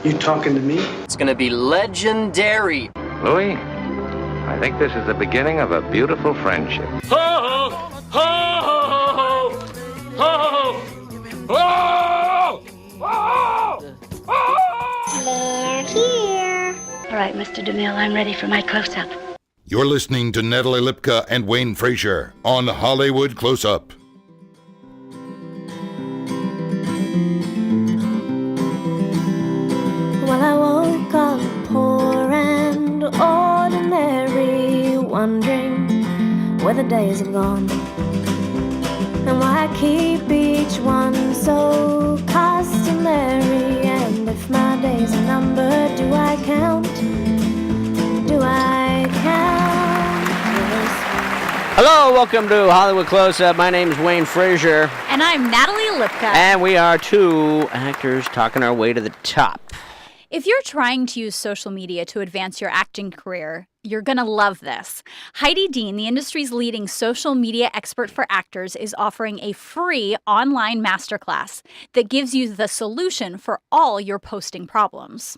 You talking to me? It's gonna be legendary. Louis, I think this is the beginning of a beautiful friendship. Ho, ho, ho, ho, ho, ho, ho. They're here. All right, Mr. DeMille, I'm ready for my close-up. You're listening to Natalie Lipka and Wayne Frazier on Hollywood Close-Up. Well, I woke up poor and ordinary, wondering where the days have gone, and why I keep each one so customary. And if my days are numbered, do I count? Do I count? Hello, welcome to Hollywood Close-Up. My name is Wayne Frazier. And I'm Natalie Lipka. And we are two actors talking our way to the top. If you're trying to use social media to advance your acting career, you're going to love this. Heidi Dean, the industry's leading social media expert for actors, is offering a free online masterclass that gives you the solution for all your posting problems.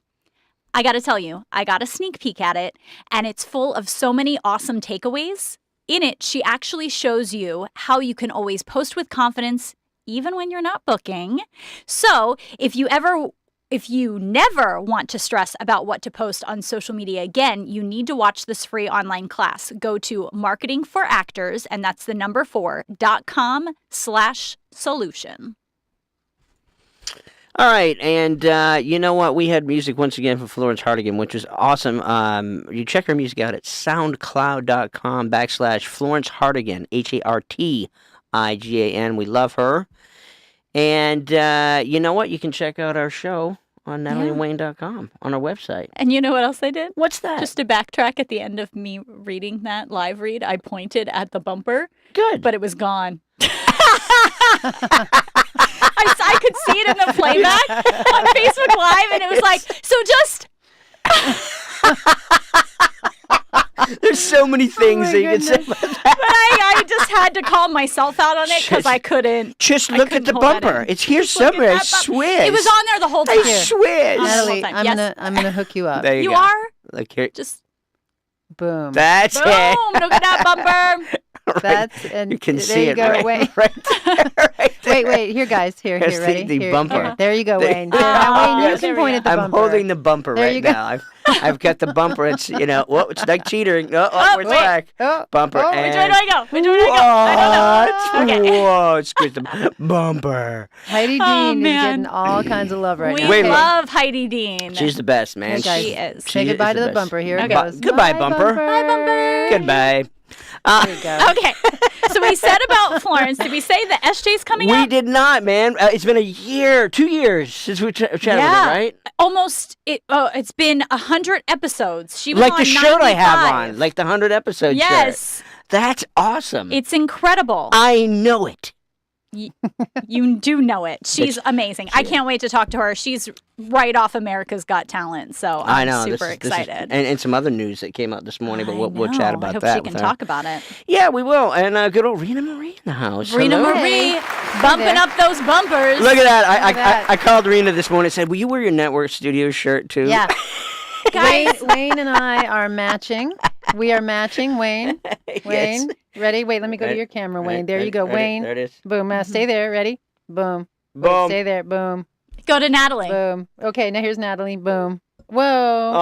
I got to tell you, I got a sneak peek at it, and it's full of so many awesome takeaways. In it, she actually shows you how you can always post with confidence, even when you're not booking. So if you never want to stress about what to post on social media again, you need to watch this free online class. Go to marketingforactors, and that's the number 4.com/solution. All right, and you know what? We had music once again from Florence Hartigan, which was awesome. You check her music out at soundcloud.com/Florence Hartigan, Hartigan. We love her. And you know what? You can check out our show on NatalieandWayne.com on our website. And you know what else I did? What's that? Just to backtrack at the end of me reading that live read, I pointed at the bumper. Good. But it was gone. I could see it in the playback on Facebook Live, and it was like, so just... There's so many things that you can say about that. But I just had to call myself out on it because I couldn't. Just look at the bumper. It's here somewhere. I swear. It was on there the whole time. I swear. Natalie, I'm gonna hook you up. There you go. are? Look here. Just boom. That's it. Boom. Look at that bumper. That's and you can there see you it go, right, Wayne. right there. Wait, here, guys. Here, Here's ready? the Here, bumper. There you go, Wayne. Now, Wayne, you can point at the I'm bumper. holding the bumper there right you go. now. I've got the bumper. It's it's like teetering. It's back. Bumper. Oh, which way do I go? Which way do I go? I don't know. Okay. Whoa, it's good. Bumper. Heidi Dean is getting all kinds of love right now. We love Heidi Dean. She's the best, man. Hey, guys, she is. Say goodbye to the best. bumper. Here it Okay. goes. Goodbye, bumper. Bye, bumper. Goodbye. There you go. Okay. So we said about Florence. Did we say the SJ's coming up? We did not, man. It's been 2 years since we chatted with her, right? Almost. It's been 100 episodes. She was like on the shirt 95. I have on, like the 100 episode yes. shirt. That's awesome. It's incredible. I know it. You do know it. She's amazing. I can't wait to talk to her. She's right off America's Got Talent, so I'm super excited. And some other news that came out this morning, but we'll chat about that. I hope she can talk about it. Yeah, we will. And good old Rena Marie in the house. Rena Hello. Marie, bumping up those bumpers. Look at that. I called Rena this morning and said, will you wear your Network Studios shirt too? Yeah. Wayne and I are matching. We are matching, Wayne. Wayne, ready? Wait, let me go to your camera, Wayne. There you go, Wayne. There it is. Boom. Stay there. Ready? Boom. Boom. Wait, stay there. Boom. Go to Natalie. Boom. Okay, now here's Natalie. Boom. Whoa.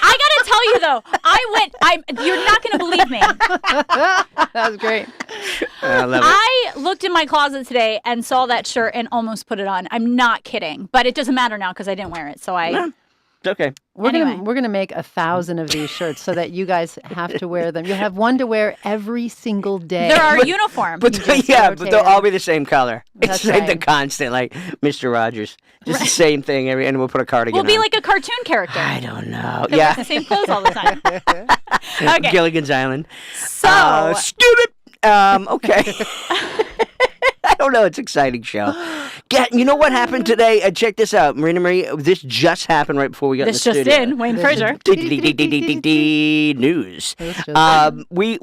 I gotta tell you though, you're not gonna believe me. That was great. I love it. I looked in my closet today and saw that shirt and almost put it on. I'm not kidding, but it doesn't matter now because I didn't wear it. So It's okay. We're gonna make 1,000 of these shirts so that you guys have to wear them. You'll have one to wear every single day. They're our uniform. But they'll all be the same color. That's It's like the right. constant, like Mr. Rogers. Just the same thing and we'll put a cardigan We'll be on. like a cartoon character. I don't know. They wear the same clothes all the time. Okay. Gilligan's Island. So stupid. Okay. I don't know. It's an exciting show. You know what happened today? Check this out, Marina Marie. This just happened right before we got in the studio. This just in, Wayne Fraser. News. We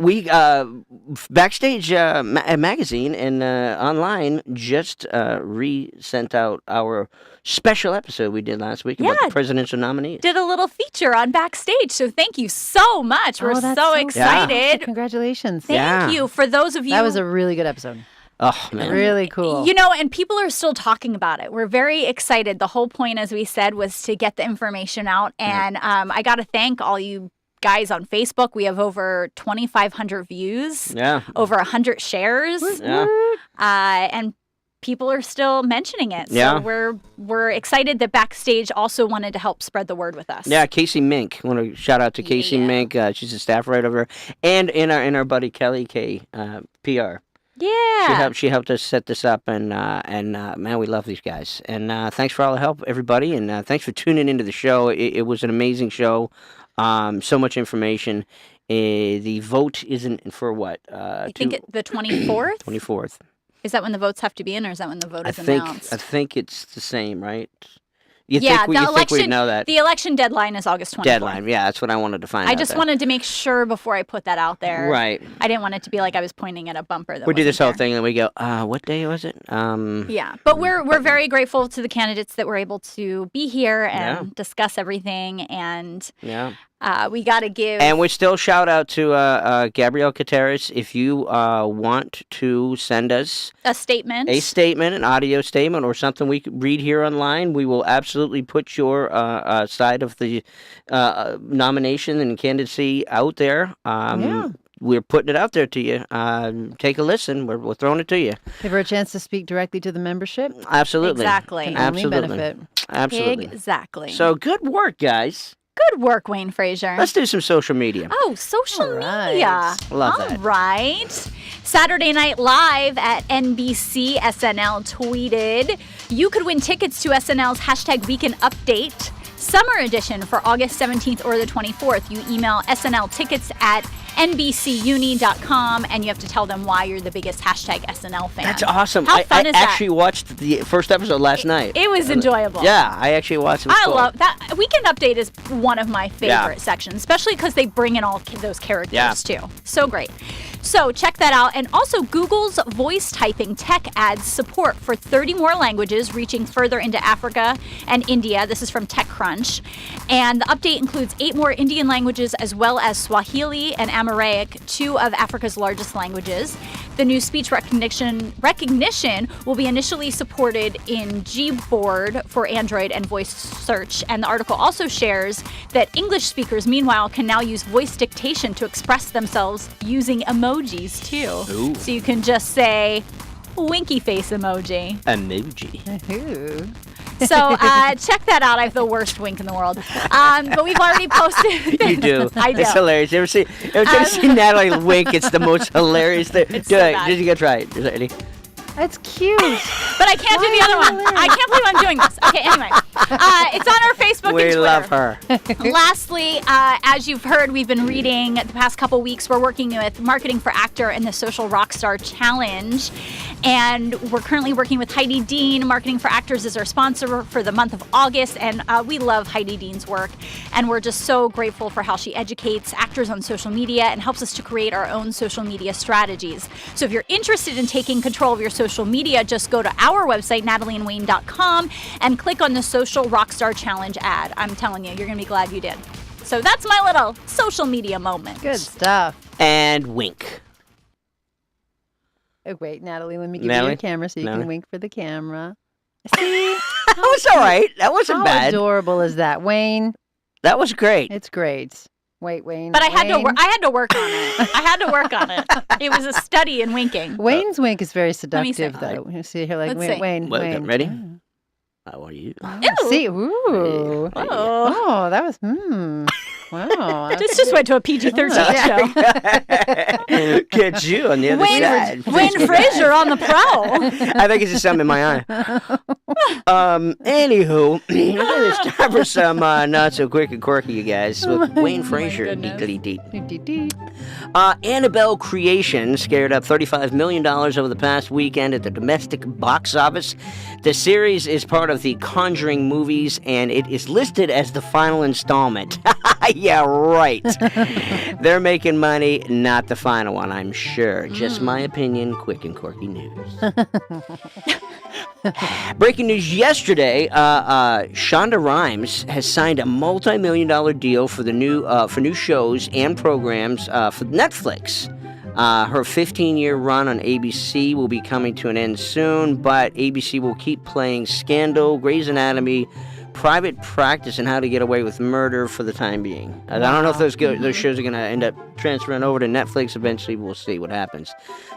Backstage magazine and online just re-sent out our special episode we did last week about the presidential nominees. Did a little feature on Backstage, so thank you so much. We're so excited. Yeah. Congratulations. Thank you. For those of you... That was a really good episode. Oh, man. Really cool. You know, and people are still talking about it. We're very excited. The whole point, as we said, was to get the information out. And I got to thank all you guys on Facebook. We have over 2,500 views. Yeah. Over 100 shares. Yeah. And people are still mentioning it. So we're excited that Backstage also wanted to help spread the word with us. Yeah, Casey Mink. I want to shout out to Casey Mink. She's a staff writer over there. And in our buddy Kelly K, PR. Yeah. She helped us set this up, and man, we love these guys. And thanks for all the help, everybody, and thanks for tuning into the show. It was an amazing show. So much information. The vote isn't for what? I think the 24th? 24th. Is that when the votes have to be in, or is that when the vote is announced? I think it's the same, right? You think we'd know that. The election deadline is August 24th. Deadline, yeah, that's what I wanted to find out. I just wanted to make sure before I put that out there. Right. I didn't want it to be like I was pointing at a bumper that we do this there. whole thing and we go, what day was it? Yeah, but we're very grateful to the candidates that were able to be here and discuss everything, and we got to give... And we still shout out to Gabrielle Cateris. If you want to send us... a statement, an audio statement, or something we could read here online, we will absolutely put your side of the nomination and candidacy out there. We're putting it out there to you. Take a listen. We're throwing it to you. Give her a chance to speak directly to the membership. Absolutely. Exactly. Can only benefit. Absolutely. Exactly. So good work, guys. Good work, Wayne Fraser. Let's do some social media. Oh, social media. Love that. All right. Saturday Night Live at NBC SNL tweeted, you could win tickets to SNL's #Weekend Update Summer Edition for August 17th or the 24th. You email SNL tickets at NBCUni.com, and you have to tell them why you're the biggest #SNL fan. That's awesome. How fun is I actually watched the first episode last night. It was enjoyable. Yeah, I actually watched it. I love that. Weekend Update is one of my favorite sections, especially because they bring in all those characters too. So great. So check that out. And also, Google's voice typing tech adds support for 30 more languages, reaching further into Africa and India. This is from TechCrunch. And the update includes 8 more Indian languages, as well as Swahili and Amharic, 2 of Africa's largest languages. The new speech recognition will be initially supported in Gboard for Android and voice search. And the article also shares that English speakers, meanwhile, can now use voice dictation to express themselves using emojis, too. Ooh. So you can just say, winky face emoji. Emoji. So check that out. I have the worst wink in the world. But we've already posted. You do. I do. It's hilarious. You ever see Natalie wink? It's the most hilarious thing. It's Do so it. bad. Did you get right? Is that any? That's cute. But I can't do the other one. I can't believe I'm doing this. Okay, anyway. It's on our Facebook and We Twitter. love her. Lastly, as you've heard, we've been reading the past couple weeks. We're working with Marketing for Actor and the Social Rockstar Challenge. And we're currently working with Heidi Dean. Marketing for Actors is our sponsor for the month of August. And we love Heidi Dean's work. And we're just so grateful for how she educates actors on social media and helps us to create our own social media strategies. So if you're interested in taking control of your social media, just go to our website, natalieandwayne.com, and click on the Social Rockstar Challenge ad. I'm telling you, you're going to be glad you did. So that's my little social media moment. Good stuff. And wink. Oh, wait, Natalie, let me give you your camera so you can wink for the camera. See? That was all right. That wasn't bad. How adorable is that, Wayne? That was great. It's great. Wait, Wayne. But I had to work on it. I had to work on it. It was a study in winking. Way's wink is very seductive, see. though. You see here, like, Let's see. Wayne. Welcome. Ready? How are you? See, ooh. Oh. Oh, that was, Wow. This just went to a PG-13 show. Get you on the other side. Wayne Frazier on the prowl. I think it's just something in my eye. Anywho, it's time for some not so quick and quirky, you guys, with Wayne Frazier. Annabelle Creation scared up $35 million over the past weekend at the domestic box office. The series is part of the Conjuring movies, and it is listed as the final installment. Yeah, right. They're making money, not the final one, I'm sure. Just my opinion, quick and quirky news. Breaking news yesterday, Shonda Rhimes has signed a multi-million-dollar deal for the new shows and programs for Netflix. Her 15-year run on ABC will be coming to an end soon, but ABC will keep playing Scandal, Grey's Anatomy, Private Practice, and How to Get Away with Murder for the time being. Wow. I don't know if those shows are going to end up transferring over to Netflix. Eventually, we'll see what happens.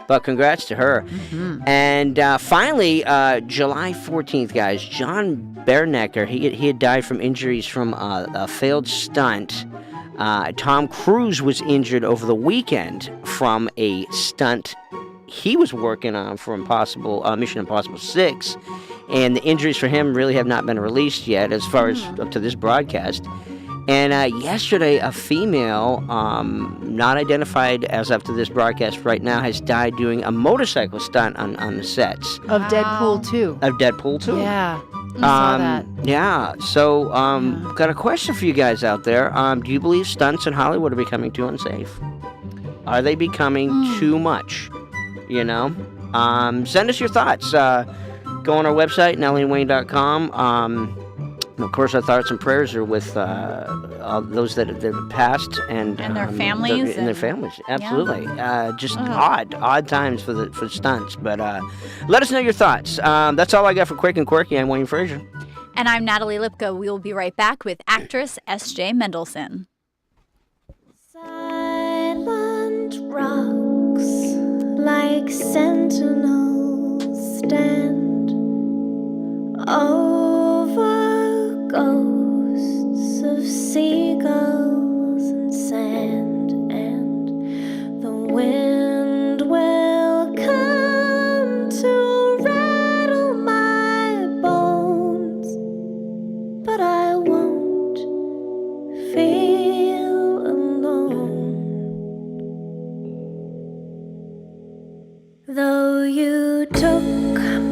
But congrats to her. Mm-hmm. And finally, July 14th, guys, John Bernecker, he had died from injuries from a failed stunt. Tom Cruise was injured over the weekend from a stunt he was working on for Mission Impossible 6. And the injuries for him really have not been released yet as far as up to this broadcast. And yesterday, a female, not identified as up to this broadcast right now, has died doing a motorcycle stunt on the sets. Of Deadpool 2. Of Deadpool 2. Yeah. I saw that. Yeah. So, got a question for you guys out there. Do you believe stunts in Hollywood are becoming too unsafe? Are they becoming too much? You know? Send us your thoughts. Go on our website, NatalieandWayne.com. Of course, our thoughts and prayers are with those that have passed and their families. And their families, absolutely. Yeah. Just odd times for stunts. But let us know your thoughts. That's all I got for Quick and Quirky. I'm Wayne Frazier. And I'm Natalie Lipka. We will be right back with actress SJ Mendelson. Silent rocks like sentinels stand over ghosts of seagulls and sand, and the wind will come to rattle my bones, but I won't feel alone. Though you took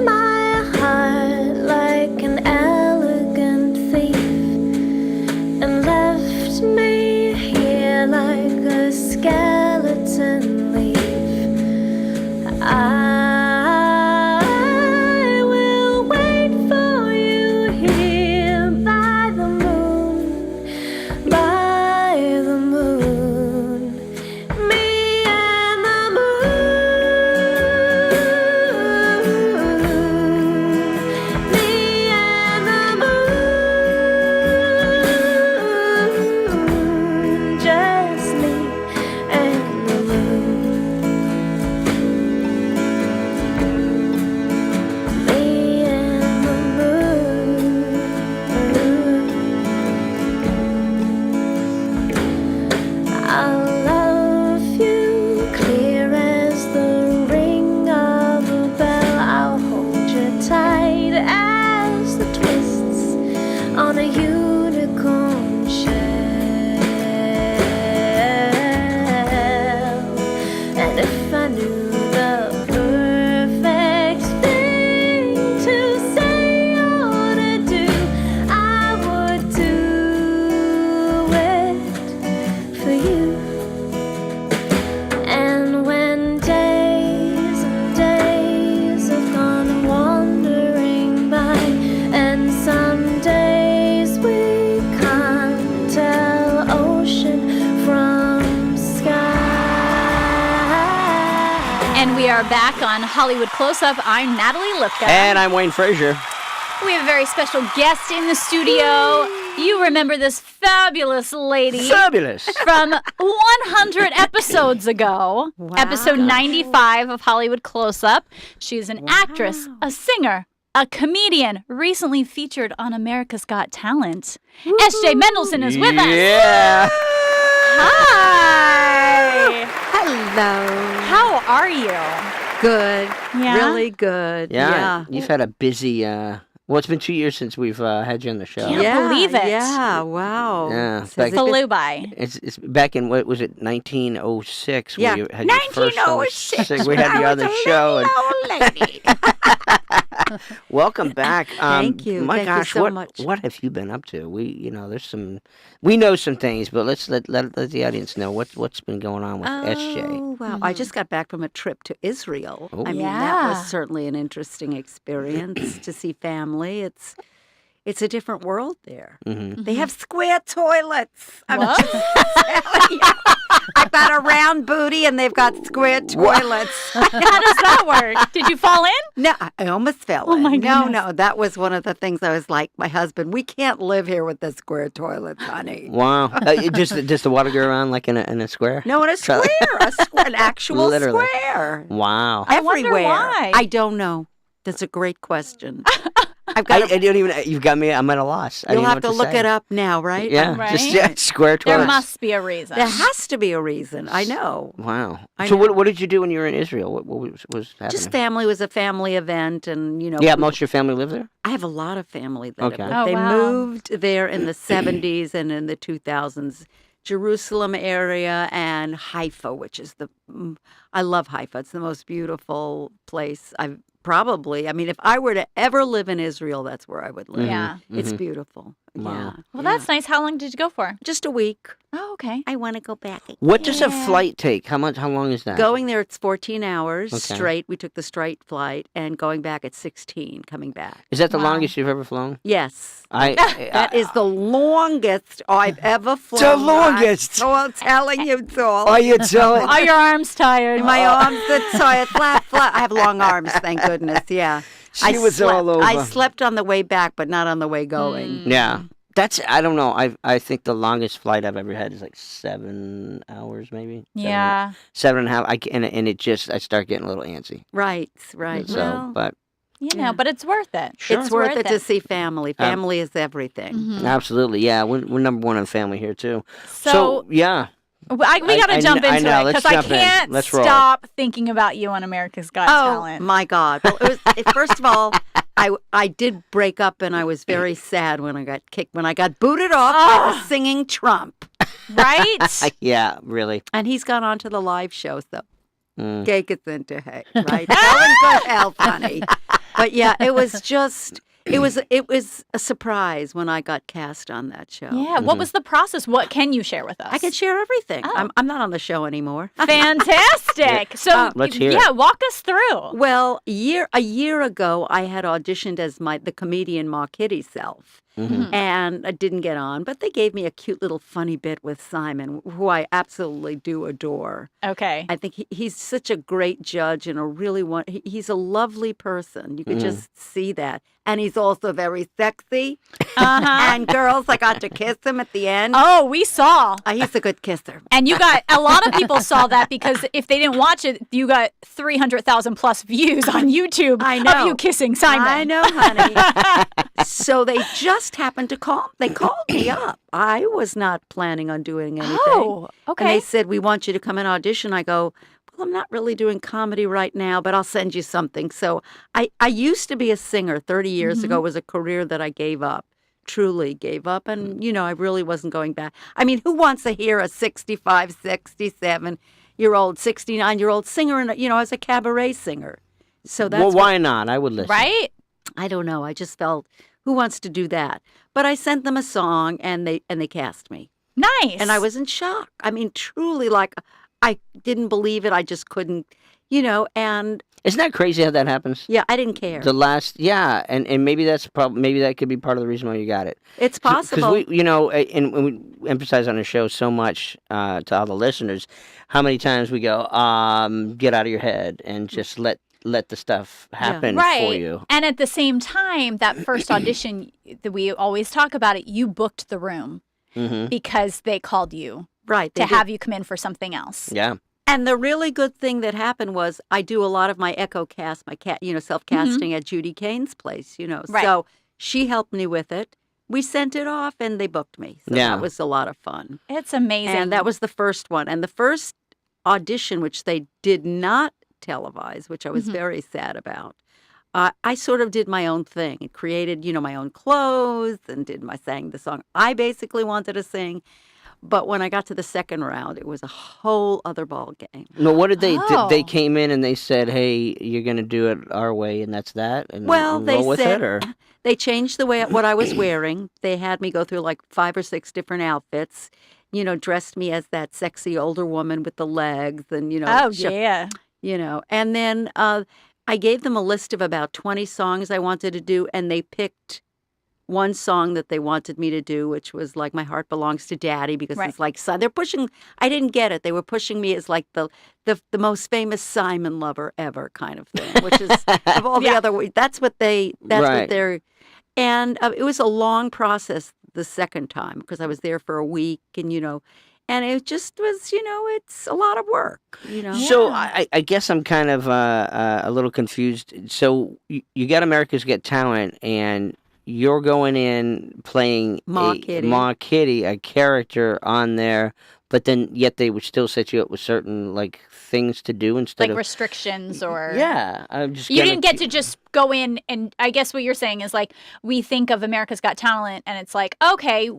my heart like an elegant thief and left me here like a skeleton leaf, I will wait for you here by the moon, me and the moon, just me and the moon, me and the moon. I'll love you clear as the ring of a bell. I'll hold you tight as the twists on a unicorn shell. And if I knew the perfect thing to say or to do, I would do it for you. And when days and days have gone wandering by, and some days we can't tell ocean from sky. And we are back on Hollywood Close-Up. I'm Natalie Lipka. And I'm Wayne Frazier. We have a very special guest in the studio. You remember this fabulous lady Fabulous. from 100 episodes ago. Wow. Episode 95 of Hollywood Close-Up. She's an actress, a singer, a comedian, recently featured on America's Got Talent. SJ Mendelson is with us. Yeah. Hi. Hello. How are you? Good. Yeah? Really good. Yeah. You've had a busy. Well, it's been 2 years since we've had you on the show. Can't believe it. Yeah. Wow. Yeah, Says back- it Flew by. It's back in what was it, 1906? Yeah. When you had your first 1906. we had you on the show. And Old lady. welcome back. Thank you. My Thank you gosh, so what much. what have you been up to? We know some things, but let's let the audience know what's been going on with SJ. Oh, wow. I just got back from a trip to Israel. Oh. I mean, that Yeah. was certainly an interesting experience to see family. It's a different world there. Mm-hmm. They have square toilets. I'm What? just telling you. I've got a round booty and they've got square toilets. How does that work? Did you fall in? No, I almost fell Oh, in. my No, goodness. no, that was one of the things I was like, my husband, we can't live here with the square toilets, honey. Wow, just the water go around like in a square? No, in a square, an actual Literally. square. Wow. I wonder Everywhere. why. I don't know. That's a great question. I've got. I don't even. You've got me. I'm at a loss. I You'll don't have know to what look say. it up now, right? Yeah, Right? just square There toilets. must be a reason. There has to be a reason. I know. Wow. I So know. what did you do when you were in Israel? What was happening? Just family was a family event, and Yeah, most of your family live there. I have a lot of family that Okay. have Oh, they wow. moved there in the 70s and in the 2000s. Jerusalem area and Haifa, which is I love Haifa. It's the most beautiful place I've probably. I mean, if I were to ever live in Israel, that's where I would live. Yeah. It's beautiful. Wow. Yeah. Well, yeah. that's nice. How long did you go for? Just a week. Oh, okay. I want to go back. What does a Yeah. flight take? How long is that? Going there, it's 14 hours Okay. straight. We took the straight flight, and going back, it's 16 coming back. Is that the Wow. longest you've ever flown? Yes. I That is the longest I've ever flown. longest. So I'm telling you, Saul. Are you telling? Are your arms tired? My arms are tired. Flat. I have long arms, thank goodness. Yeah. She was all over. I slept on the way back, but not on the way going. Yeah. That's, I don't know. I think the longest flight I've ever had is like 7 hours, maybe. Yeah. 7.5. And it just, I start getting a little antsy. Right. So, Well, but You know, Yeah. but it's worth it. it's worth it to see family. Family is everything. Mhm. absolutely, yeah. We're number one in family here too. So, yeah. we got to jump I into know. it Let's because I jump in. can't Let's roll. stop thinking about you on America's Got Oh Talent. my God! Well, first of all, I did break up, and I was very sad when I got kicked, when I got booted off by the singing Trump. Right? Yeah, really. And he's gone on to the live show, so Mm. take it into heck, right? Hell and good health, honey. But yeah, it was a surprise when I got cast on that show. Yeah. What was the process? What can you share with us? I can share everything. Oh. I'm not on the show anymore. Fantastic. So, Let's hear yeah, it. walk us through. Well, a year ago, I had auditioned as the comedian Maw Kitty self. Mm-hmm. And I didn't get on, but they gave me a cute little funny bit with Simon, who I absolutely do adore. Okay. I think he's such a great judge and he's a lovely person. You could just see that. And he's also very sexy. Uh-huh. And girls, I got to kiss him at the end. Oh, we saw. He's a good kisser. And you got a lot of people saw that because if they didn't watch it, you got 300,000 plus views on YouTube I know. of you kissing Simon. I know, honey. So they just happened to call. They called me up. I was not planning on doing anything. Oh, okay. And they said, we want you to come and audition. I go, well, I'm not really doing comedy right now, but I'll send you something. So I used to be a singer 30 years ago. It was a career that I gave up, truly gave up. And, I really wasn't going back. I mean, who wants to hear a 65, 67-year-old, 69-year-old singer, as a cabaret singer? So that's Well, why not? I would listen. Right? I don't know. I just felt, who wants to do that? But I sent them a song, and they cast me. Nice. And I was in shock. I mean, truly, like, I didn't believe it. I just couldn't, and Isn't that crazy how that happens? yeah, I didn't care. And maybe that's maybe that could be part of the reason why you got it. It's possible. Because and we emphasize on the show so much to all the listeners, how many times we go, get out of your head and just let the stuff happen right. for you. And at the same time, that first audition that we always talk about it, you booked the room because they called you right. to have you come in for something else. Yeah. And the really good thing that happened was I do a lot of my echo cast, my self-casting at Judy Kane's place, Right. So she helped me with it. we sent it off and they booked me. So Yeah. that was a lot of fun. It's amazing. And that was the first one. And the first audition, which they did not televise, which I was very sad about, I sort of did my own thing and created, my own clothes and sang the song I basically wanted to sing. But when I got to the second round, it was a whole other ball game. No, what did they? Oh. They came in and they said, "Hey, you're going to do it our way, and that's that." And Well, and they roll with said it, or? they changed the way what I was wearing. They had me go through like 5 or 6 different outfits. Dressed me as that sexy older woman with the legs, and yeah. And then I gave them a list of about 20 songs I wanted to do, and they picked one song that they wanted me to do, which was like "My Heart Belongs to Daddy," because Right. it's like they're pushing. I didn't get it. They were pushing me as like the most famous Simon lover ever kind of thing, which is of all the other. That's what Right. they're. And it was a long process the second time because I was there for a week, and it just was it's a lot of work. So I guess I'm kind of a little confused. So you got America's Got Talent, and you're going in playing Maw Kitty. Maw Kitty, a character on there, but then yet they would still set you up with certain things to do instead Like of restrictions or... Yeah, I'm just. You didn't get to just go in and I guess what you're saying is we think of America's Got Talent and it's like, okay,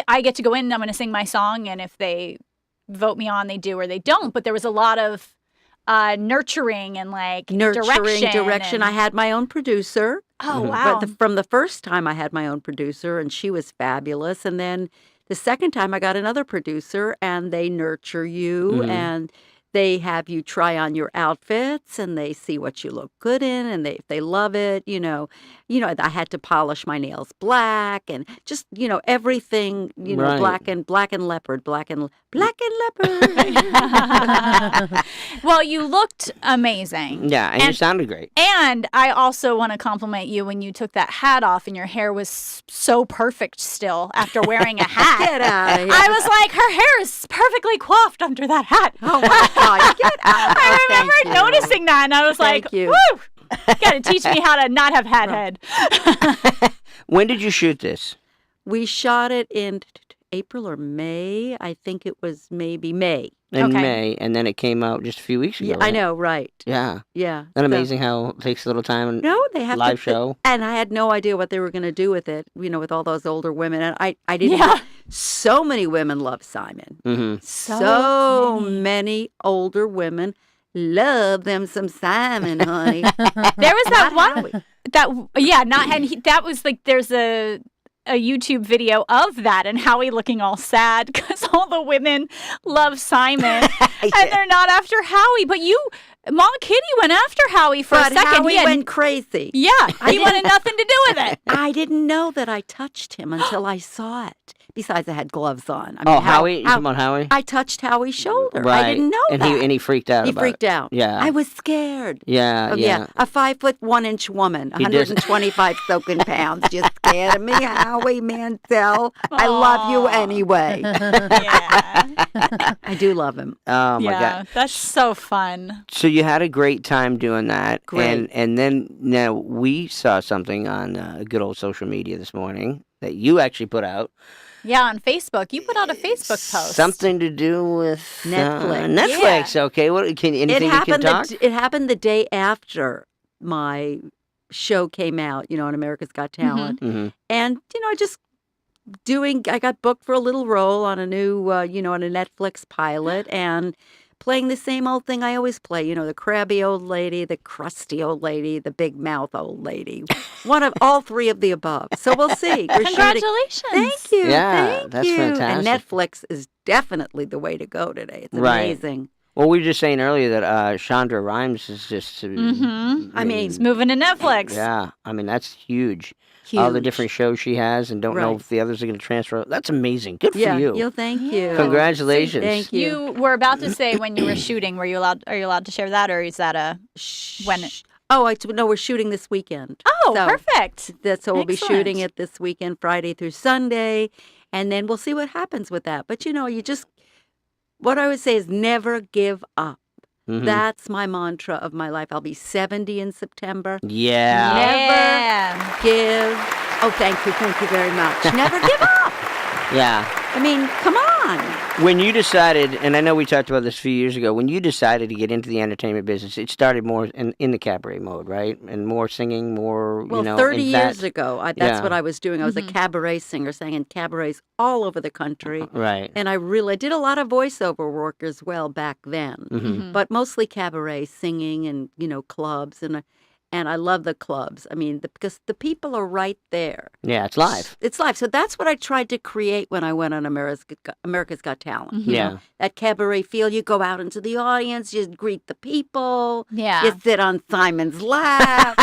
I get to go in and I'm going to sing my song, and if they vote me on, they do or they don't. But there was a lot of nurturing and direction. I had my own producer. Oh, wow. But from the first time I had my own producer, and she was fabulous. And then the second time I got another producer, and they nurture you and they have you try on your outfits, and they see what you look good in, and if they love it, I had to polish my nails black and just everything, Right. black and leopard. Well, you looked amazing. Yeah, and you sounded great. And I also want to compliment you when you took that hat off and your hair was so perfect still after wearing a hat. Get out of here. I was like, her hair is perfectly coiffed under that hat. Oh my God, get out. I Oh, thank remember you. noticing that, and I was Thank like, you. woo! Got to teach me how to not have hat head. When did you shoot this? We shot it in April or May. I think it was maybe May. In Okay. May, and then it came out just a few weeks ago. Yeah, I right? know, right. Yeah. Yeah. Isn't that So- amazing how it takes a little time? And No, they have live to, show. and I had no idea what they were going to do with it. With all those older women, and I didn't. Yeah. So many women love Simon. Mm-hmm. So many older women love them some Simon, honey. There was that Not one Howie. that was there's a YouTube video of that and Howie looking all sad because all the women love Simon and they're not after Howie. But Maw Kitty went after Howie for But a second. Howie He had- went crazy. Yeah, he wanted nothing to do with it. I didn't know that I touched him until I saw it. Besides, I had gloves on. I Oh, mean, Howie? You talking about Howie? I touched Howie's shoulder. Right. I didn't know and that. He freaked out He about freaked it. out. Yeah. I was scared. Yeah, Oh, yeah. A 5'1" woman, He just- 125 soaking pounds. You're scared of me, Howie Mandel. I love you anyway. Yeah, I do love him. Oh, my yeah, God. that's so fun. So you had a great time doing that. Great. And then now we saw something on good old social media this morning that you actually put out. Yeah, on Facebook, you put out a Facebook post. Something to do with Netflix. Netflix. Okay. What anything you can talk? It happened the day after my show came out, on America's Got Talent. Mhm. And, I got booked for a little role on a new, on a Netflix pilot and playing the same old thing I always play, the crabby old lady, the crusty old lady, the big mouth old lady. One of all three of the above. So we'll see. We're shooting. Congratulations. Thank you. Yeah, thank that's you. fantastic. And Netflix is definitely the way to go today. It's Right. amazing. Well, we were just saying earlier that Chandra Rhimes is just. I mean, It's moving to Netflix. Yeah, I mean that's huge. All the Huge. different shows she has, and don't know Right. if the others are going to transfer. That's amazing. Good for Yeah, you. thank you. Congratulations. Thank you. You were about to say when you were shooting. Are you allowed to share that, or is that a when? Oh, no, we're shooting this weekend. Oh, So perfect. So we'll be Excellent. shooting it this weekend, Friday through Sunday, and then we'll see what happens with that. But what I would say is never give up. Mhm. That's my mantra of my life. I'll be 70 in September. Yeah. Never give Oh, thank you very much. Never give up. Yeah. I mean, come on. When you decided, and I know we talked about this a few years ago, when you decided to get into the entertainment business, it started more in the cabaret mode, right? And more singing, more, Well, you know. 30 and years that- ago, that's Yeah. what I was doing. I was a cabaret singer, sang in cabarets all over the country. Right. And I did a lot of voiceover work as well back then, but mostly cabaret singing and, clubs. And I love the clubs. I mean, because the people are right there. Yeah, it's live. It's live. So that's what I tried to create when I went on America's Got Talent. Yeah. That cabaret feel. You go out into the audience, you greet the people. Yeah. You sit on Simon's lap.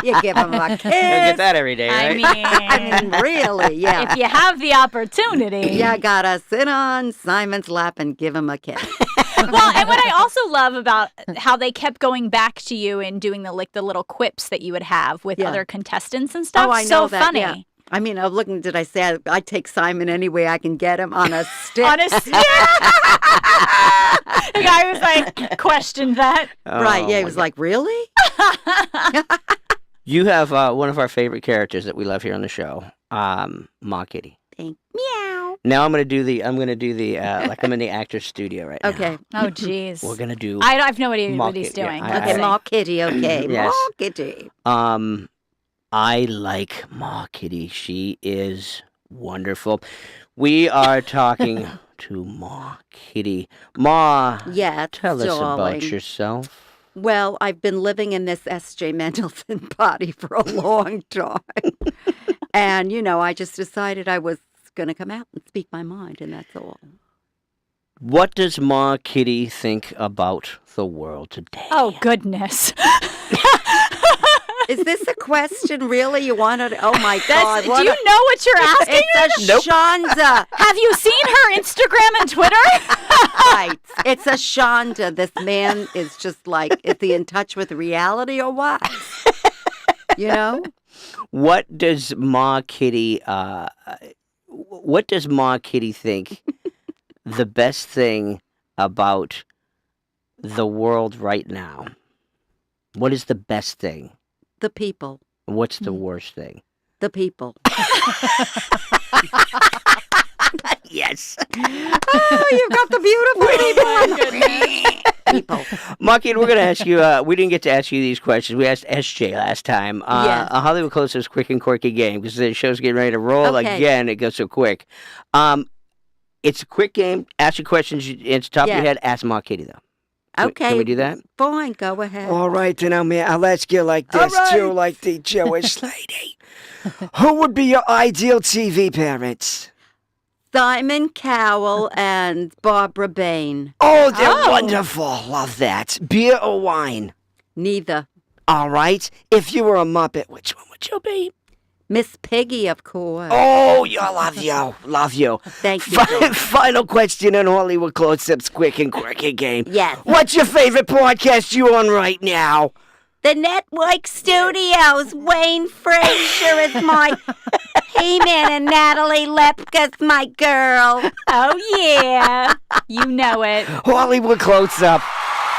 You give him a kiss. You get that every day, right? I mean, really, yeah. If you have the opportunity. You gotta sit on Simon's lap and give him a kiss. Well, and what I also love about how they kept going back to you and doing the little quips that you would have with Yeah. other contestants and stuff. Oh, I know so that, funny. yeah. I mean, I'm looking, did I say I take Simon any way I can get him on a stick? On a stick. The guy was like, questioned that. Right, yeah, Oh, he was like, really? You have one of our favorite characters that we love here on the show, Maw Kitty. Meow. Now I'm gonna do the like I'm in the actor's studio right now. Okay. Oh, jeez. We're gonna do. I have no idea Maw what he's Kitty, yeah, doing. I- Okay, I- Maw Kitty, okay. Yes. Maw Kitty. I like Maw Kitty. She is wonderful. We are talking to Maw Kitty. Maw, Yeah, tell us darling. about yourself. Well, I've been living in this SJ Mendelson body for a long time. And, I just decided I was going to come out and speak my mind, and that's all. What does Maw Kitty think about the world today? Oh, goodness. Is this a question, really? You wanted? Oh, my God. Do you know what you're asking? It's a Shonda. Have you seen her Instagram and Twitter? Right. It's a Shonda. This man is just like, is he in touch with reality or what? What does Maw Kitty? What does Maw Kitty think the best thing about the world right now? What is the best thing? The people. What's the worst thing? The people. Yes. Oh, you've got the beautiful people. Maw Kitty, we're going to ask you, we didn't get to ask you these questions. We asked SJ last time. Yes. A Hollywood Close-Up's quick and quirky game because the show's getting ready to roll Okay. again. It goes so quick. It's a quick game. Ask your questions. It's top of your Yeah. head. Ask Maw Kitty, though. Okay. Can we do that? Fine, go ahead. All right, then I'll ask you like All this, too, right. like the Jewish lady. Who would be your ideal TV parents? Simon Cowell and Barbara Bain. Oh, they're wonderful. Love that. Beer or wine? Neither. All right. If you were a Muppet, which one would you be? Miss Piggy, of course. Oh, I love you. Love you. Thank you. Final question on Hollywood Close-Up's quick and quirky game. Yes. What's your favorite podcast you on right now? The Network Studios. Wayne Frazier is my He-Man and Natalie Lepka's my girl. Oh, yeah. You know it. Hollywood Close-Up.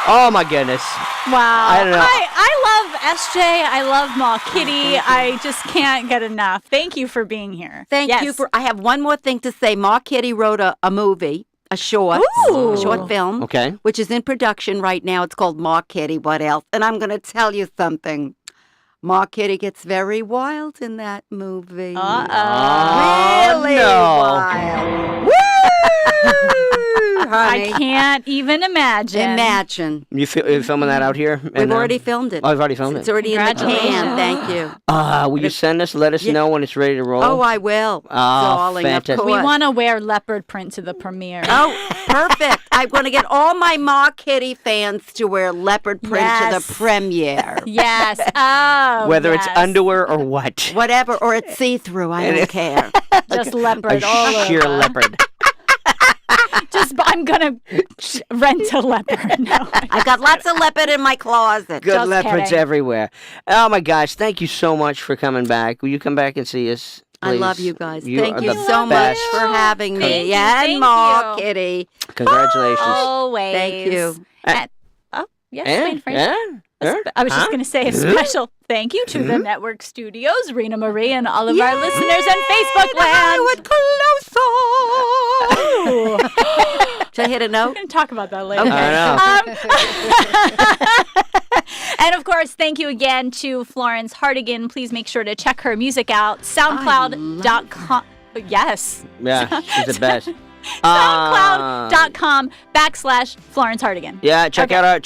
Oh, my goodness. Wow. I don't know. I love SJ. I love Maw Kitty. I just can't get enough. Thank you for being here. Thank you for. I have one more thing to say. Maw Kitty wrote a movie, a short film, Okay. which is in production right now. It's called Maw Kitty. What else? And I'm going to tell you something. Maw Kitty gets very wild in that movie. Uh-oh. Really no. wild. Woo! Honey. I can't even imagine. Imagine. You're filming that out here? We've already filmed it. Oh, I've already filmed It's it. already in the can. Congratulations. Thank you. Will you send us, let us know when it's ready to roll? Oh, I will. Darling, fantastic. of We course. want to wear leopard print to the premiere. Oh, perfect. I'm going to get all my Maw Kitty fans to wear leopard print to Yes. the premiere. Yes. Oh, Whether it's yes. underwear or what. Whatever, or it's see-through. I don't care. Just leopard A all sheer over. leopard. I'm going to rent a leopard. No. I got lots of leopard in my closet. Good Just leopards kidding. everywhere. Oh, my gosh. Thank you so much for coming back. Will you come back and see us? I love please? you guys. You Thank are you the so much best. for having Thank me. you, And thank Maw you. Kitty. Congratulations. Always. Thank you. Oh, yes, And, Wayne Fraser. and I was just going to say a special thank you to the network studios, Rena Marie, and all of our listeners and Facebook land. Should I hit a note? We're going to talk about that later. Okay. And of course, thank you again to Florence Hartigan. Please make sure to check her music out. SoundCloud.com. Yes. Yeah, she's the best. SoundCloud.com/Florence Hartigan. Yeah, check out our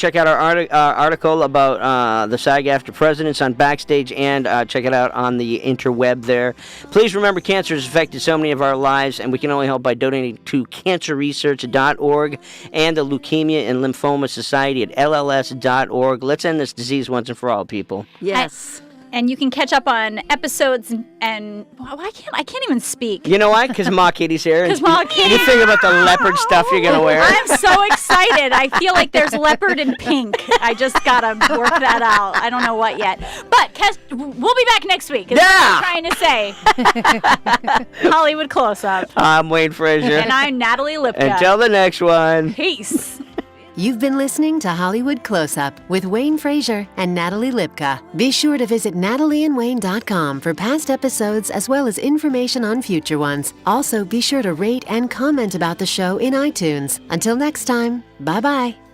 article about the SAG-AFTRA presidents on Backstage, and check it out on the interweb there. Please remember, cancer has affected so many of our lives, and we can only help by donating to cancerresearch.org and the Leukemia and Lymphoma Society at lls.org. Let's end this disease once and for all, people. Yes. And you can catch up on episodes and I can't even speak. You know why? Because Maw Kitty's here. Because Maw Kitty. You think about the leopard stuff you're going to wear. I'm so excited. I feel like there's leopard and pink. I just got to work that out. I don't know what yet. But we'll be back next week. Is what I'm trying to say. Hollywood Close-Up. I'm Wayne Frazier. And I'm Natalie Lipka. Until the next one. Peace. You've been listening to Hollywood Close-Up with Wayne Frazier and Natalie Lipka. Be sure to visit natalieandwayne.com for past episodes as well as information on future ones. Also, be sure to rate and comment about the show in iTunes. Until next time, bye-bye.